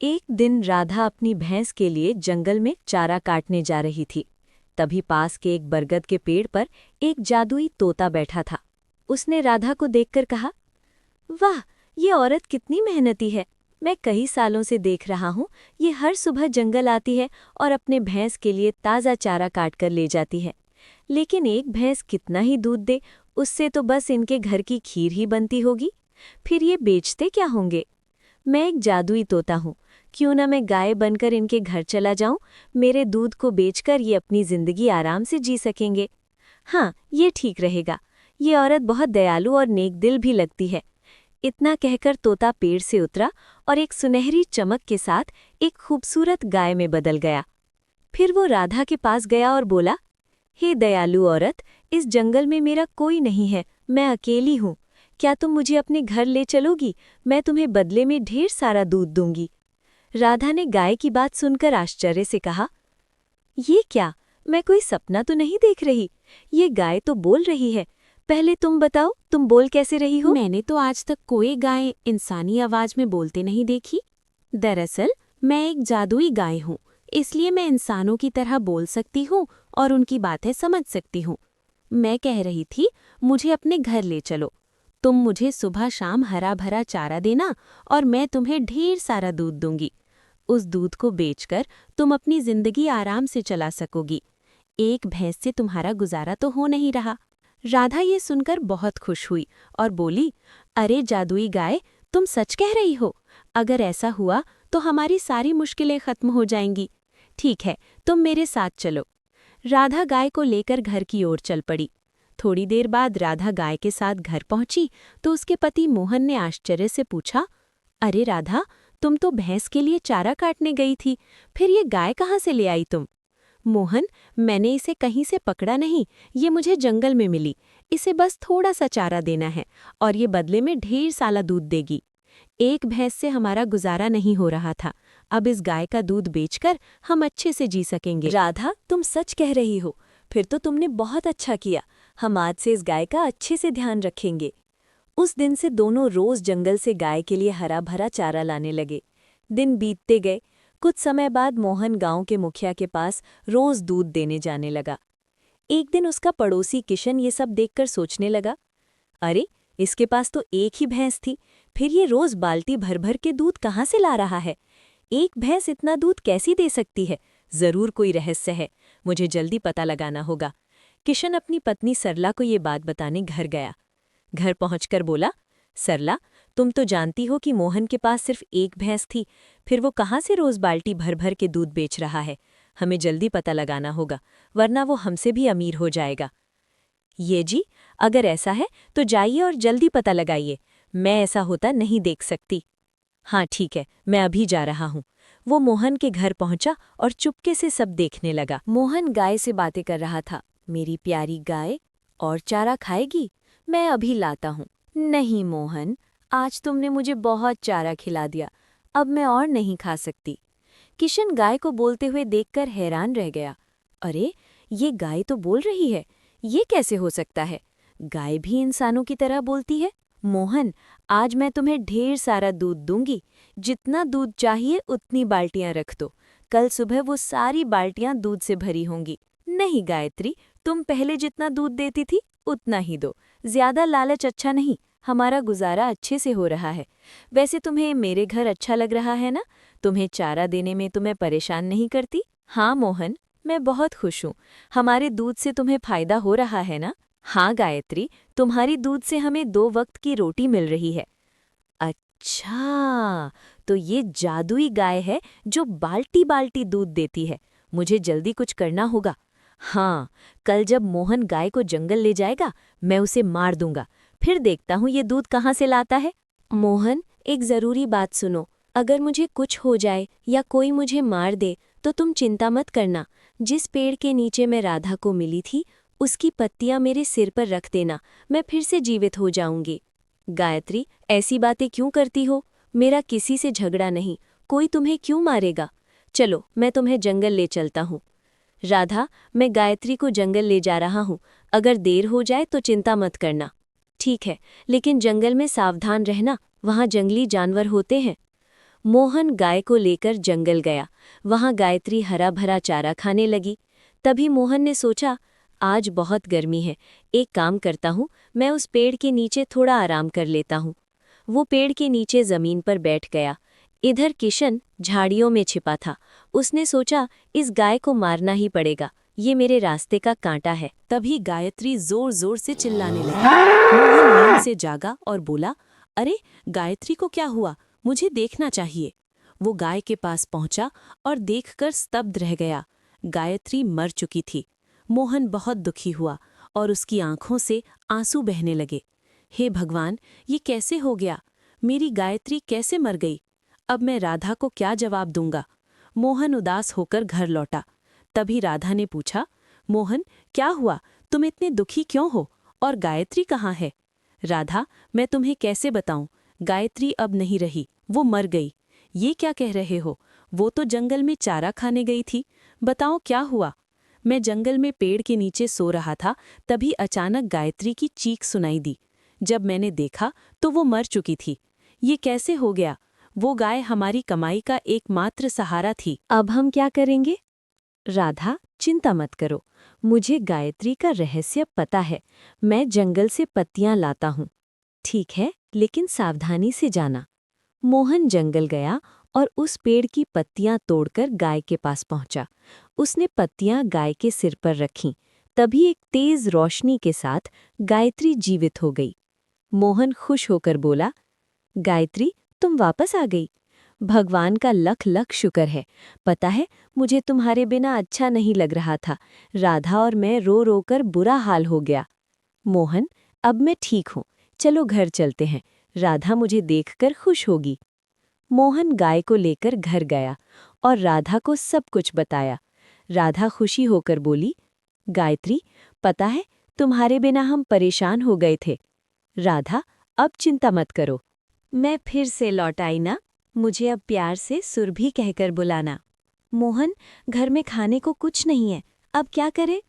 एक दिन राधा अपनी भैंस के लिए जंगल में चारा काटने जा रही थी। तभी पास के एक बरगद के पेड़ पर एक जादुई तोता बैठा था। उसने राधा को देखकर कहा, वाह, ये औरत कितनी मेहनती है। मैं कई सालों से देख रहा हूँ, ये हर सुबह जंगल आती है और अपने भैंस के लिए ताज़ा चारा काट कर ले जाती है। लेकिन एक भैंस कितना ही दूध दे, उससे तो बस इनके घर की खीर ही बनती होगी। फिर ये बेचते क्या होंगे? मैं एक जादुई तोता हूँ, क्यों ना मैं गाय बनकर इनके घर चला जाऊं। मेरे दूध को बेचकर ये अपनी जिंदगी आराम से जी सकेंगे। हाँ, ये ठीक रहेगा। ये औरत बहुत दयालु और नेक दिल भी लगती है। इतना कहकर तोता पेड़ से उतरा और एक सुनहरी चमक के साथ एक खूबसूरत गाय में बदल गया। फिर वो राधा के पास गया और बोला, हे दयालु औरत, इस जंगल में मेरा कोई नहीं है, मैं अकेली हूँ। क्या तुम मुझे अपने घर ले चलोगी? मैं तुम्हें बदले में ढेर सारा दूध दूंगी। राधा ने गाय की बात सुनकर आश्चर्य से कहा, ये क्या? मैं कोई सपना तो नहीं देख रही। ये गाय तो बोल रही है। पहले तुम बताओ, तुम बोल कैसे रही हो? मैंने तो आज तक कोई गाय इंसानी आवाज में बोलते नहीं देखी। दरअसल मैं एक जादुई गाय हूँ, इसलिए मैं इंसानों की तरह बोल सकती हूँ और उनकी बातें समझ सकती हूँ। मैं कह रही थी, मुझे अपने घर ले चलो। तुम मुझे सुबह शाम हरा भरा चारा देना और मैं तुम्हें ढेर सारा दूध दूंगी। उस दूध को बेचकर तुम अपनी जिंदगी आराम से चला सकोगी। एक भैंस से तुम्हारा गुजारा तो हो नहीं रहा। राधा ये सुनकर बहुत खुश हुई और बोली, अरे जादुई गाय, तुम सच कह रही हो। अगर ऐसा हुआ तो हमारी सारी मुश्किलें खत्म हो जाएंगी। ठीक है, तुम मेरे साथ चलो। राधा गाय को लेकर घर की ओर चल पड़ी। थोड़ी देर बाद राधा गाय के साथ घर पहुंची तो उसके पति मोहन ने आश्चर्य से पूछा, अरे राधा, तुम तो भैंस के लिए चारा काटने गई थी, फिर ये गाय कहाँ से ले आई तुम? मोहन, मैंने इसे कहीं से पकड़ा नहीं, ये मुझे जंगल में मिली। इसे बस थोड़ा सा चारा देना है और ये बदले में ढेर सारा दूध देगी। एक भैंस से हमारा गुजारा नहीं हो रहा था, अब इस गाय का दूध बेचकर हम अच्छे से जी सकेंगे। राधा, तुम सच कह रही हो। फिर तो तुमने बहुत अच्छा किया। हम आज से इस गाय का अच्छे से ध्यान रखेंगे। उस दिन से दोनों रोज जंगल से गाय के लिए हरा भरा चारा लाने लगे। दिन बीतते गए। कुछ समय बाद मोहन गांव के मुखिया के पास रोज दूध देने जाने लगा। एक दिन उसका पड़ोसी किशन ये सब देखकर सोचने लगा, अरे, इसके पास तो एक ही भैंस थी, फिर ये रोज बाल्टी भर भर के दूध कहाँ से ला रहा है? एक भैंस इतना दूध कैसी दे सकती है? जरूर कोई रहस्य है, मुझे जल्दी पता लगाना होगा। किशन अपनी पत्नी सरला को ये बात बताने घर गया। घर पहुंचकर बोला, सरला, तुम तो जानती हो कि मोहन के पास सिर्फ एक भैंस थी, फिर वो कहाँ से रोज बाल्टी भर भर के दूध बेच रहा है? हमें जल्दी पता लगाना होगा, वरना वो हमसे भी अमीर हो जाएगा। ये जी, अगर ऐसा है तो जाइए और जल्दी पता लगाइए। मैं ऐसा होता नहीं देख सकती। हाँ ठीक है, मैं अभी जा रहा हूँ। वो मोहन के घर पहुंचा और चुपके से सब देखने लगा। मोहन गाय से बातें कर रहा था, मेरी प्यारी गाय, और चारा खाएगी? मैं अभी लाता हूँ। नहीं मोहन, आज तुमने मुझे बहुत चारा खिला दिया, अब मैं और नहीं खा सकती। किशन गाय को बोलते हुए देखकर हैरान रह गया। अरे, ये गाय तो बोल रही है, ये कैसे हो सकता है? गाय भी इंसानों की तरह बोलती है। मोहन, आज मैं तुम्हें ढेर सारा दूध दूंगी। जितना दूध चाहिए उतनी बाल्टियां रख दो। कल सुबह वो सारी बाल्टियां दूध से भरी होंगी। नहीं गायत्री, तुम पहले जितना दूध देती थी उतना ही दो। ज्यादा लालच अच्छा नहीं, हमारा गुजारा अच्छे से हो रहा है। वैसे तुम्हें मेरे घर अच्छा लग रहा है ना? तुम्हें चारा देने में तुम्हें परेशान नहीं करती? हाँ मोहन, मैं बहुत खुश हूँ। हमारे दूध से तुम्हें फायदा हो रहा है ना? हाँ गायत्री, तुम्हारी दूध से हमें 2 वक्त की रोटी मिल रही है। अच्छा, तो ये जादुई गाय है जो बाल्टी बाल्टी दूध देती है। मुझे जल्दी कुछ करना होगा। हाँ, कल जब मोहन गाय को जंगल ले जाएगा, मैं उसे मार दूंगा। फिर देखता हूँ ये दूध कहाँ से लाता है। मोहन, एक ज़रूरी बात सुनो। अगर मुझे कुछ हो जाए या कोई मुझे मार दे तो तुम चिंता मत करना। जिस पेड़ के नीचे मैं राधा को मिली थी, उसकी पत्तियां मेरे सिर पर रख देना, मैं फिर से जीवित हो जाऊंगी। गायत्री, ऐसी बातें क्यों करती हो? मेरा किसी से झगड़ा नहीं, कोई तुम्हें क्यों मारेगा? चलो, मैं तुम्हें जंगल ले चलता हूँ। राधा, मैं गायत्री को जंगल ले जा रहा हूँ। अगर देर हो जाए तो चिंता मत करना। ठीक है, लेकिन जंगल में सावधान रहना, वहाँ जंगली जानवर होते हैं। मोहन गाय को लेकर जंगल गया। वहां गायत्री हरा भरा चारा खाने लगी। तभी मोहन ने सोचा, आज बहुत गर्मी है, एक काम करता हूँ, मैं उस पेड़ के नीचे थोड़ा आराम कर लेता हूँ। वो पेड़ के नीचे जमीन पर बैठ गया। इधर किशन झाड़ियों में छिपा था। उसने सोचा, इस गाय को मारना ही पड़ेगा, ये मेरे रास्ते का कांटा है। तभी गायत्री जोर जोर से चिल्लाने लगी। मोहन नींद से जागा और बोला, अरे गायत्री को क्या हुआ, मुझे देखना चाहिए। वो गाय के पास पहुंचा और देखकर स्तब्ध रह गया। गायत्री मर चुकी थी। मोहन बहुत दुखी हुआ और उसकी आंखों से आंसू बहने लगे। हे भगवान, ये कैसे हो गया? मेरी गायत्री कैसे मर गई? अब मैं राधा को क्या जवाब दूंगा? मोहन उदास होकर घर लौटा। तभी राधा ने पूछा, मोहन क्या हुआ, तुम इतने दुखी क्यों हो, और गायत्री कहाँ है? राधा, मैं तुम्हें कैसे बताऊं, गायत्री अब नहीं रही, वो मर गई। ये क्या कह रहे हो? वो तो जंगल में चारा खाने गई थी। बताओ क्या हुआ? मैं जंगल में पेड़ के नीचे सो रहा था, तभी अचानक गायत्री की चीख सुनाई दी। जब मैंने देखा तो वो मर चुकी थी। ये कैसे हो गया? वो गाय हमारी कमाई का एकमात्र सहारा थी। अब हम क्या करेंगे? राधा, चिंता मत करो, मुझे गायत्री का रहस्य पता है। मैं जंगल से पत्तियां लाता हूँ। ठीक है, लेकिन सावधानी से जाना। मोहन जंगल गया और उस पेड़ की पत्तियां तोड़कर गाय के पास पहुंचा। उसने पत्तियां गाय के सिर पर रखीं। तभी एक तेज रोशनी के साथ गायत्री जीवित हो गई। मोहन खुश होकर बोला, गायत्री, तुम वापस आ गई। भगवान का लख लख शुक्र है। पता है, मुझे तुम्हारे बिना अच्छा नहीं लग रहा था। राधा और मैं रो रो कर बुरा हाल हो गया। मोहन, अब मैं ठीक हूँ, चलो घर चलते हैं। राधा मुझे देखकर खुश होगी। मोहन गाय को लेकर घर गया और राधा को सब कुछ बताया। राधा खुशी होकर बोली, गायत्री, पता है, तुम्हारे बिना हम परेशान हो गए थे। राधा, अब चिंता मत करो, मैं फिर से लौट आई ना। मुझे अब प्यार से सुरभि कहकर बुलाना। मोहन, घर में खाने को कुछ नहीं है, अब क्या करें?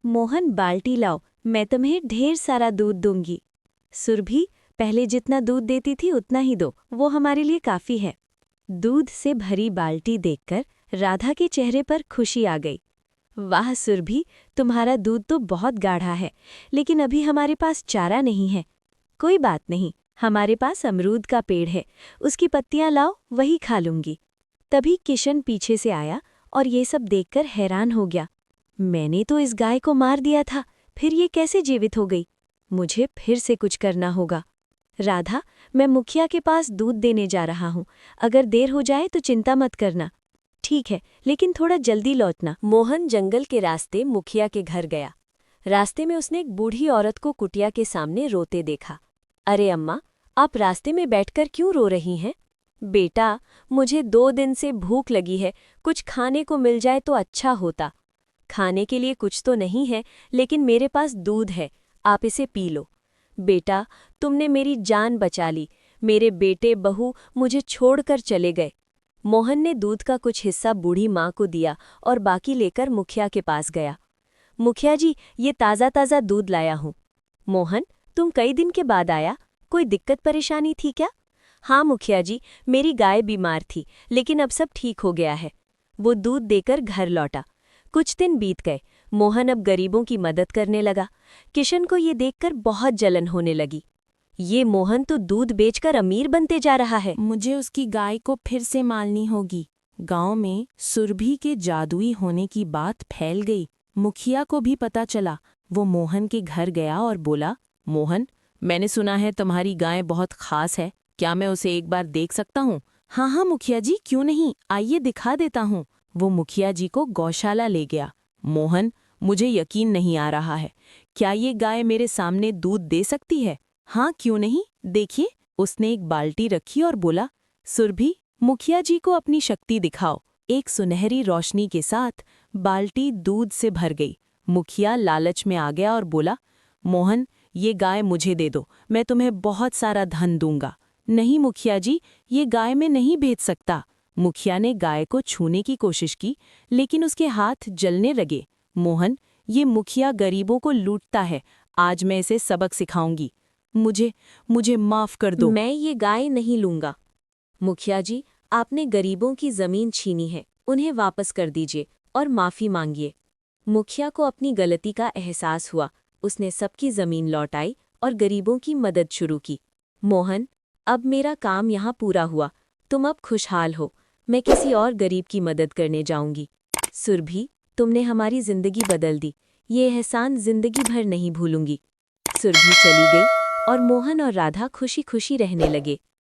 मोहन, बाल्टी लाओ, मैं तुम्हें ढेर सारा दूध दूंगी। सुरभि, पहले जितना दूध देती थी उतना ही दो, वो हमारे लिए काफी है। दूध से भरी बाल्टी देखकर राधा के चेहरे पर खुशी आ गई। वाह सुरभि, तुम्हारा दूध तो बहुत गाढ़ा है, लेकिन अभी हमारे पास चारा नहीं है। कोई बात नहीं, हमारे पास अमरूद का पेड़ है, उसकी पत्तियां लाओ, वही खा लूंगी। तभी किशन पीछे से आया और ये सब देखकर हैरान हो गया। मैंने तो इस गाय को मार दिया था, फिर ये कैसे जीवित हो गई? मुझे फिर से कुछ करना होगा। राधा, मैं मुखिया के पास दूध देने जा रहा हूँ, अगर देर हो जाए तो चिंता मत करना। ठीक है, लेकिन थोड़ा जल्दी लौटना। मोहन जंगल के रास्ते मुखिया के घर गया। रास्ते में उसने एक बूढ़ी औरत को कुटिया के सामने रोते देखा। अरे अम्मा, आप रास्ते में बैठकर क्यों रो रही हैं? बेटा, मुझे 2 दिन से भूख लगी है, कुछ खाने को मिल जाए तो अच्छा होता। खाने के लिए कुछ तो नहीं है, लेकिन मेरे पास दूध है, आप इसे पी लो। बेटा, तुमने मेरी जान बचा ली, मेरे बेटे बहू मुझे छोड़कर चले गए। मोहन ने दूध का कुछ हिस्सा बूढ़ी माँ को दिया और बाकी लेकर मुखिया के पास गया। मुखिया जी, ये ताज़ा ताज़ा दूध लाया हूँ। मोहन, तुम कई दिन के बाद आया, कोई दिक्कत परेशानी थी क्या? हाँ मुखिया जी, मेरी गाय बीमार थी, लेकिन अब सब ठीक हो गया है। वो दूध देकर घर लौटा। कुछ दिन बीत गए। मोहन अब गरीबों की मदद करने लगा। किशन को ये देखकर बहुत जलन होने लगी। ये मोहन तो दूध बेचकर अमीर बनते जा रहा है। मुझे उसकी गाय को फिर से मालनी होगी। गांव में सुरभि के जादुई होने की बात फैल गई। मुखिया को भी पता चला। वो मोहन के घर गया और बोला, मोहन, मैंने सुना है तुम्हारी गाय बहुत खास है, क्या मैं उसे एक बार देख सकता हूँ? हाँ हाँ मुखिया जी, क्यों नहीं, आइए दिखा देता हूँ। वो मुखिया जी को गौशाला ले गया। मोहन, मुझे यकीन नहीं आ रहा है, क्या ये गाय मेरे सामने दूध दे सकती है? हाँ क्यों नहीं, देखिए। उसने एक बाल्टी रखी और बोला, सुरभि, मुखिया जी को अपनी शक्ति दिखाओ। एक सुनहरी रोशनी के साथ बाल्टी दूध से भर गई। मुखिया लालच में आ गया और बोला, मोहन, ये गाय मुझे दे दो, मैं तुम्हें बहुत सारा धन दूंगा। नहीं मुखिया जी, ये गाय मैं नहीं बेच सकता। मुखिया ने गाय को छूने की कोशिश की, लेकिन उसके हाथ जलने लगे। मोहन, ये मुखिया गरीबों को लूटता है, आज मैं इसे सबक सिखाऊंगी। मुझे माफ कर दो। मैं ये गाय नहीं लूंगा। मुखिया जी, आपने गरीबों की ज़मीन छीनी है, उन्हें वापस कर दीजिए और माफ़ी मांगिए। मुखिया को अपनी गलती का एहसास हुआ। उसने सबकी ज़मीन लौटाई और गरीबों की मदद शुरू की। मोहन, अब मेरा काम यहाँ पूरा हुआ। तुम अब खुशहाल हो। मैं किसी और गरीब की मदद करने जाऊंगी। सुरभि, तुमने हमारी ज़िंदगी बदल दी। ये एहसान ज़िंदगी भर नहीं भूलूंगी। सुरभि चली गई और मोहन और राधा खुशी खुशी रहने लगे।